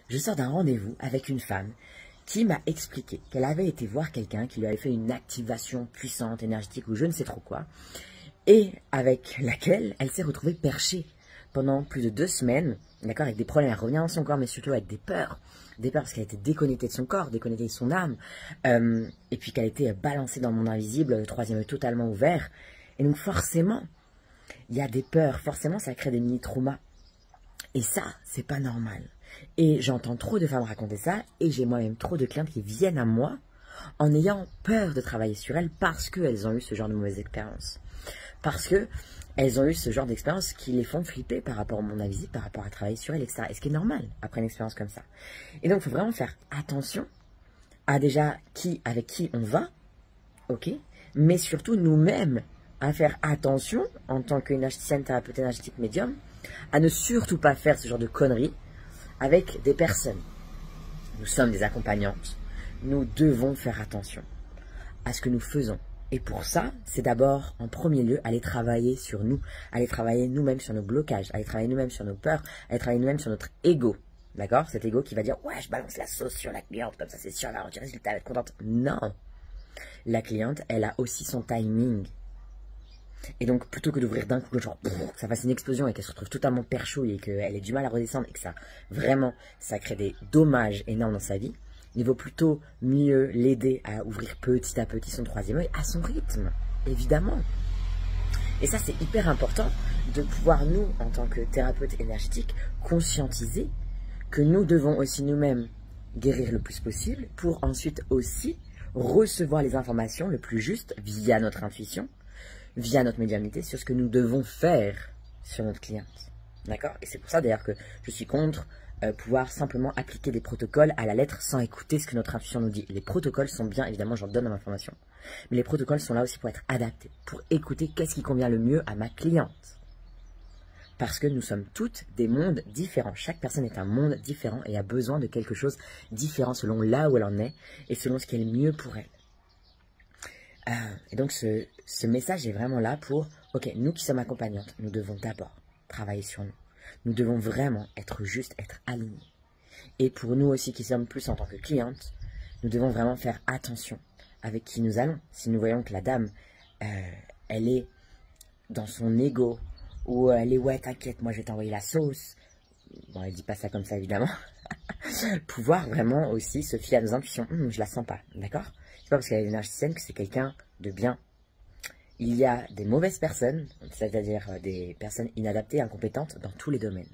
Je sors d'un rendez-vous avec une femme qui m'a expliqué qu'elle avait été voir quelqu'un qui lui avait fait une activation puissante, énergétique ou je ne sais trop quoi, et avec laquelle elle s'est retrouvée perchée pendant plus de 2 semaines, d'accord, avec des problèmes à revenir dans son corps, mais surtout avec des peurs parce qu'elle était déconnectée de son corps, déconnectée de son âme, et puis qu'elle était balancée dans le monde invisible, le troisième œil totalement ouvert, et donc forcément, il y a des peurs, forcément ça crée des mini-traumas, et ça, c'est pas normal. Et j'entends trop de femmes raconter ça, et j'ai moi-même trop de clientes qui viennent à moi en ayant peur de travailler sur elles parce qu'elles ont eu ce genre de mauvaise expérience. Parce qu'elles ont eu ce genre d'expérience qui les font flipper par rapport au monde invisible, par rapport à travailler sur elles, etc. Et ce qui est normal après une expérience comme ça. Et donc, il faut vraiment faire attention à déjà avec qui on va, ok, mais surtout nous-mêmes à faire attention en tant qu'énergéticienne, thérapeute énergétique médium, à ne surtout pas faire ce genre de conneries avec des personnes. Nous sommes des accompagnantes. Nous devons faire attention à ce que nous faisons. Et pour ça, c'est d'abord, en premier lieu, aller travailler sur nous, aller travailler nous-mêmes sur nos blocages, aller travailler nous-mêmes sur nos peurs, aller travailler nous-mêmes sur notre ego. D'accord? Cet ego qui va dire, ouais, je balance la sauce sur la cliente, comme ça c'est sûr, elle va avoir du résultat, elle va être contente. Non! La cliente, elle a aussi son timing. Et donc, plutôt que d'ouvrir d'un coup, genre, que ça fasse une explosion et qu'elle se retrouve totalement perchouille et qu'elle ait du mal à redescendre et que ça, vraiment, ça crée des dommages énormes dans sa vie, il vaut plutôt mieux l'aider à ouvrir petit à petit son troisième œil à son rythme, évidemment. Et ça, c'est hyper important de pouvoir, nous, en tant que thérapeute énergétique, conscientiser que nous devons aussi nous-mêmes guérir le plus possible pour ensuite aussi recevoir les informations le plus juste via notre intuition, via notre médiumnité, sur ce que nous devons faire sur notre cliente. D'accord? Et c'est pour ça d'ailleurs que je suis contre pouvoir simplement appliquer des protocoles à la lettre sans écouter ce que notre intuition nous dit. Les protocoles sont bien, évidemment, j'en donne l'information. Mais les protocoles sont là aussi pour être adaptés, pour écouter qu'est-ce qui convient le mieux à ma cliente. Parce que nous sommes toutes des mondes différents. Chaque personne est un monde différent et a besoin de quelque chose de différent selon là où elle en est et selon ce qui est le mieux pour elle. Et donc ce message est vraiment là pour, ok, nous qui sommes accompagnantes, nous devons d'abord travailler sur nous. Nous devons vraiment être justes, être alignés. Et pour nous aussi qui sommes plus en tant que clientes, nous devons vraiment faire attention avec qui nous allons. Si nous voyons que la dame, elle est dans son ego, ou elle est, ouais, t'inquiète, moi je vais t'envoyer la sauce. Bon, elle dit pas ça comme ça, évidemment. Pouvoir vraiment aussi se fier à nos intuitions. Je la sens pas, d'accord? C'est pas parce qu'elle est énergéticienne que c'est quelqu'un de bien. Il y a des mauvaises personnes, c'est-à-dire des personnes inadaptées, incompétentes dans tous les domaines.